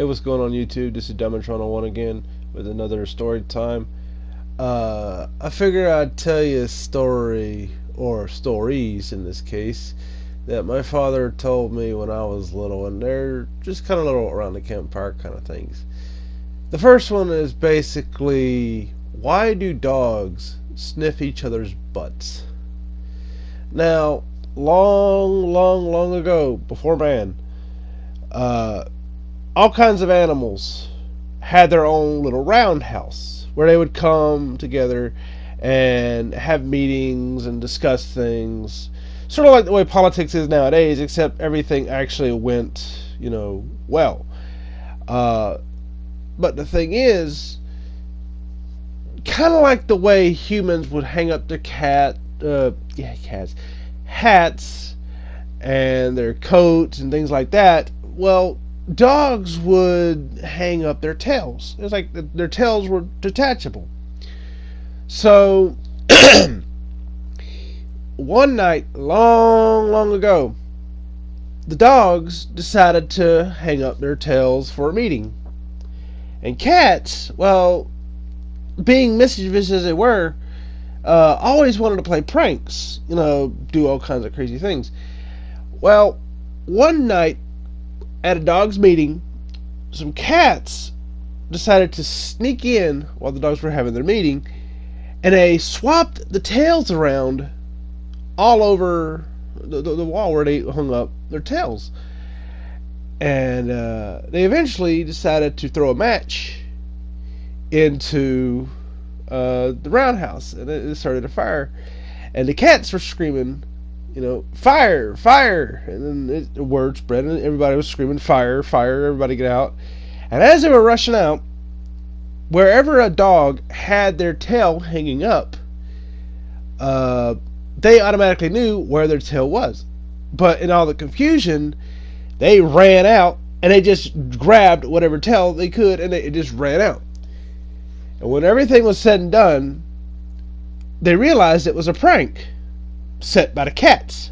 Hey, what's going on YouTube? This is Diamondtron01 again with another story time. I figured I'd tell you a story, or stories in this case, that my father told me when I was little, and they're just kind of little around the campfire kind of things. The first one is basically, why do dogs sniff each other's butts? Now, long ago, before man, uh, all kinds of animals had their own little roundhouse where they would come together and have meetings and discuss things, sort of like the way politics is nowadays, except everything actually went, well. Uh, but the thing is, kind of like the way humans would hang up their hats and their coats and things like that. Well, dogs would hang up their tails. It's like their tails were detachable. So, one night, long ago, the dogs decided to hang up their tails for a meeting. And cats, well, being mischievous as they were, always wanted to play pranks, do all kinds of crazy things. Well, one night, at a dog's meeting, some cats decided to sneak in while the dogs were having their meeting, and they swapped the tails around all over the wall where they hung up their tails. And they eventually decided to throw a match into the roundhouse, and it started a fire. And the cats were screaming, fire, fire. And then the word spread, and everybody was screaming, fire, fire, everybody get out. And as they were rushing out, wherever a dog had their tail hanging up, they automatically knew where their tail was. But in all the confusion, they ran out, and they just grabbed whatever tail they could, and they just ran out. And when everything was said and done, they realized it was a prank set by the cats.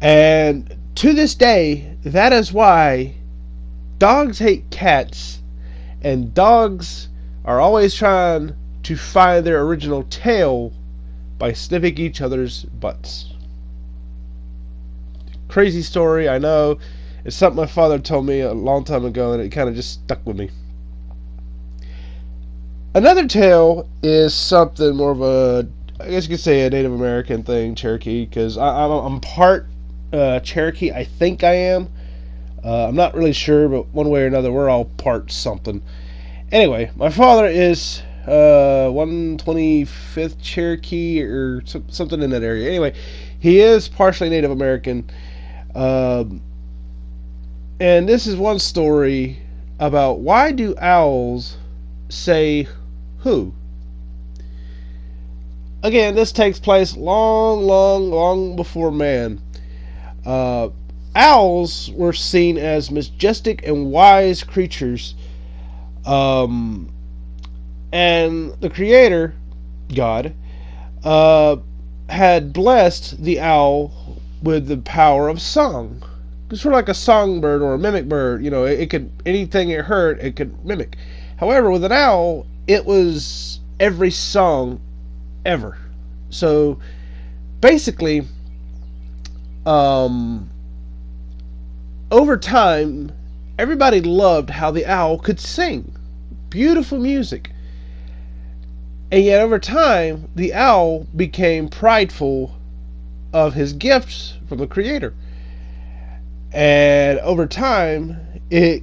And to this day, that is why dogs hate cats, and dogs are always trying to find their original tail by sniffing each other's butts. Crazy story, I know. It's something my father told me a long time ago, and it kind of just stuck with me. Another tale is something more of a, I guess you could say, a Native American thing, Cherokee, because I'm part Cherokee. I think I am. I'm not really sure, but one way or another, we're all part something. Anyway, my father is 125th Cherokee or something in that area. Anyway, he is partially Native American. And this is one story about why do owls say who. Again, this takes place long before man. Owls were seen as majestic and wise creatures, and the Creator, God, had blessed the owl with the power of song. It's sort of like a songbird or a mimic bird. It could, anything it heard, it could mimic. However, with an owl, it was every song ever. So basically, over time, everybody loved how the owl could sing beautiful music. And yet over time, the owl became prideful of his gifts from the Creator. And over time, it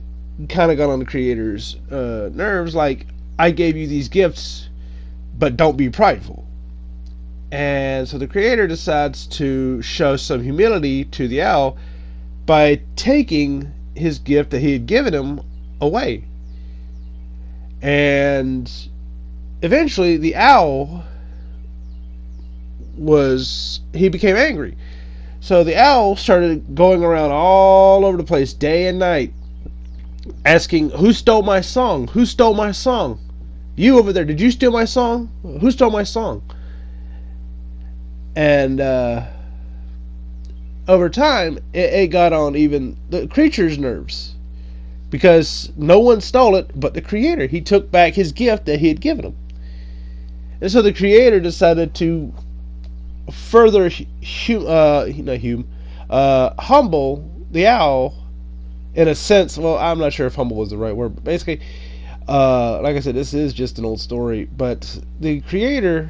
kind of got on the Creator's nerves, like, I gave you these gifts, but don't be prideful. And so the Creator decides to show some humility to the owl by taking his gift that he had given him away. And eventually the owl became angry. So the owl started going around all over the place day and night, asking, who stole my song? Who stole my song? You over there, did you steal my song? Who stole my song? And over time, it got on even the creature's nerves. because no one stole it but the Creator. He took back his gift that he had given him. And so the Creator decided to further humble the owl in a sense. Well, I'm not sure if humble was the right word, but basically, like I said, this is just an old story, but the Creator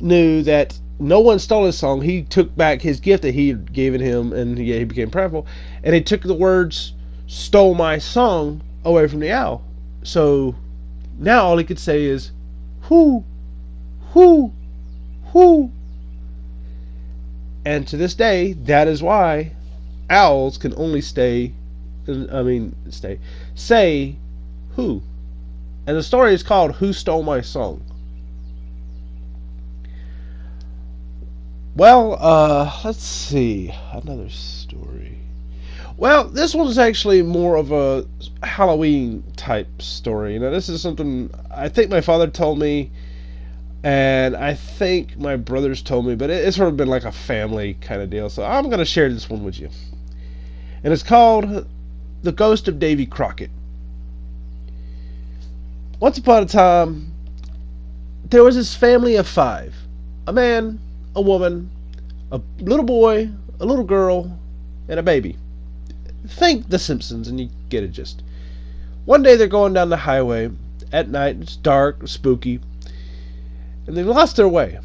knew that no one stole his song. He took back his gift that he had given him, and he became prideful, and he took the words "stole my song" away from the owl. So now all he could say is "whoo, whoo, whoo." And to this day, that is why owls can only say "who." And the story is called "Who Stole My Song?" Well, let's see. Another story. Well, this one's actually more of a Halloween type story. Now, this is something I think my father told me, and I think my brothers told me, but it's sort of been like a family kind of deal. So I'm going to share this one with you. And it's called The Ghost of Davy Crockett. Once upon a time, there was this family of 5. A man, a woman, a little boy, a little girl, and a baby. Think The Simpsons and you get a gist. One day they're going down the highway at night. It's dark, spooky, and they've lost their way.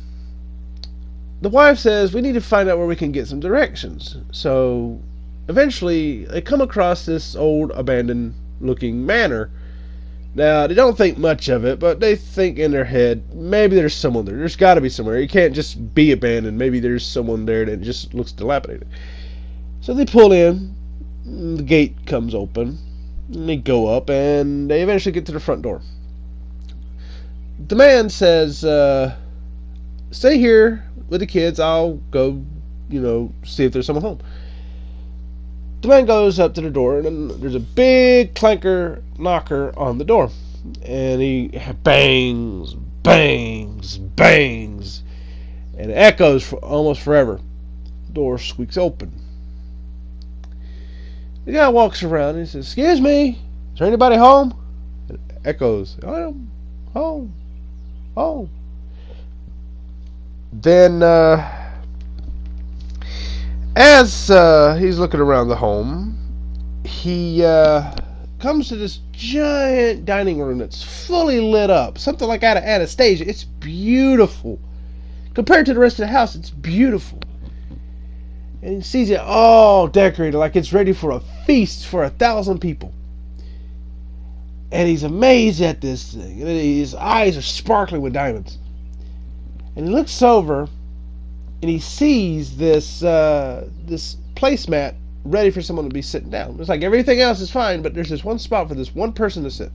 The wife says, we need to find out where we can get some directions. So eventually they come across this old abandoned looking manor. Now, they don't think much of it, but they think in their head, maybe there's someone there. There's got to be somewhere. You can't just be abandoned. Maybe there's someone there that just looks dilapidated. So they pull in, the gate comes open, and they go up, and they eventually get to the front door. The man says, stay here with the kids. I'll go, see if there's someone home. The man goes up to the door, and then there's a big clanker knocker on the door. And he bangs, bangs, bangs. And it echoes for almost forever. The door squeaks open. The guy walks around and he says, excuse me, is there anybody home? And it echoes, home, home, home. Then, as he's looking around the home, he comes to this giant dining room that's fully lit up. Something like out of Anastasia. It's beautiful. Compared to the rest of the house, it's beautiful. And he sees it all decorated like it's ready for a feast for 1,000 people. And he's amazed at this thing. And his eyes are sparkling with diamonds. And he looks over and he sees this placemat ready for someone to be sitting down. It's like everything else is fine, but there's this one spot for this one person to sit.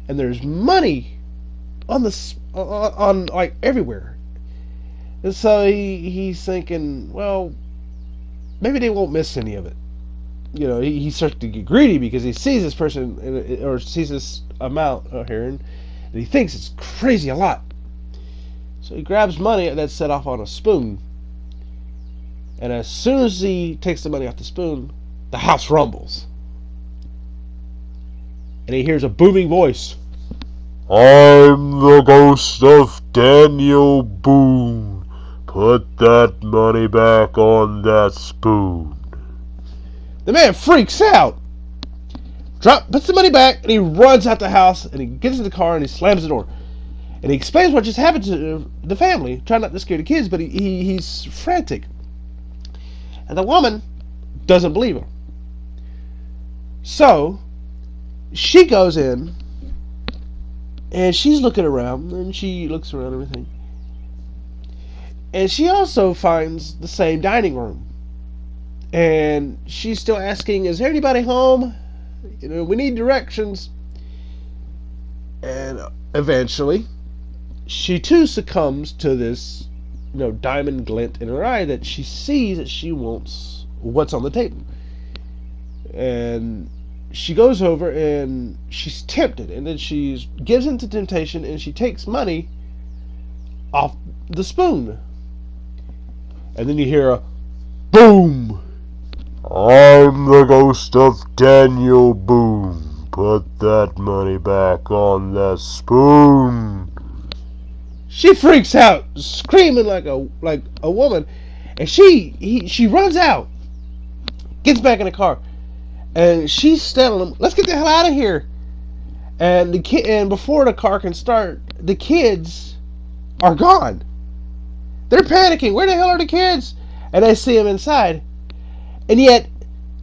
And there's money on like everywhere. And so he's thinking, well, maybe they won't miss any of it. He starts to get greedy because he sees this person or sees this amount here, and he thinks it's crazy a lot. So he grabs money that's set off on a spoon. And as soon as he takes the money off the spoon, the house rumbles. And he hears a booming voice. I'm the ghost of Daniel Boone. Put that money back on that spoon. The man freaks out. Puts the money back, and he runs out the house, and he gets in the car, and he slams the door. And he explains what just happened to the family, trying not to scare the kids, but he's frantic. And the woman doesn't believe him. So she goes in, and she's looking around, and she looks around everything. And she also finds the same dining room. And she's still asking, is there anybody home? We need directions. And eventually, she too succumbs to this, diamond glint in her eye that she sees that she wants what's on the table. And she goes over and she's tempted, and then she gives into temptation and she takes money off the spoon. And then you hear a boom. I'm the ghost of Daniel Boone. Put that money back on that spoon. She freaks out, screaming like a woman, and she runs out, gets back in the car, and she's telling him, "Let's get the hell out of here." And before the car can start, the kids are gone. They're panicking. Where the hell are the kids? And they see them inside, and yet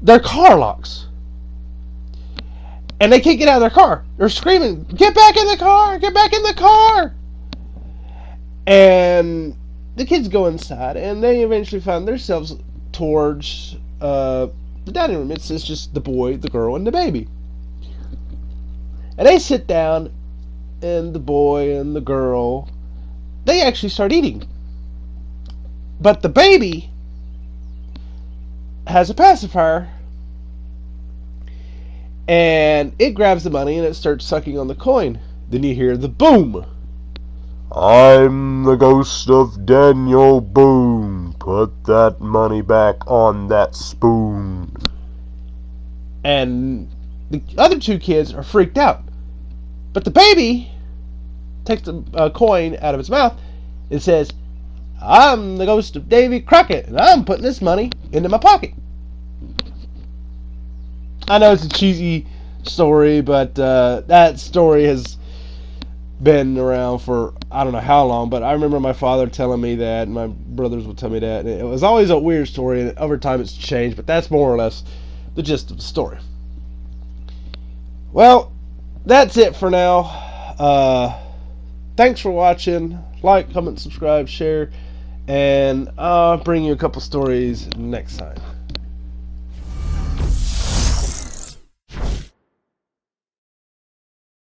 their car locks, and they can't get out of their car. They're screaming, "Get back in the car! Get back in the car!" And the kids go inside, and they eventually find themselves towards the dining room. It's just the boy, the girl, and the baby. And they sit down, and the boy and the girl, they actually start eating. But the baby has a pacifier, and it grabs the money and it starts sucking on the coin. Then you hear the boom. I'm the ghost of Daniel Boone. Put that money back on that spoon. And the other two kids are freaked out. But the baby takes a coin out of its mouth and says, "I'm the ghost of Davy Crockett, and I'm putting this money into my pocket." I know it's a cheesy story, but that story has been around for I don't know how long, but I remember my father telling me that, and my brothers would tell me that, and it was always a weird story, and over time it's changed, but that's more or less the gist of the story. Well, that's it for now. Thanks for watching. Like, comment, subscribe, share, and I'll bring you a couple stories next time.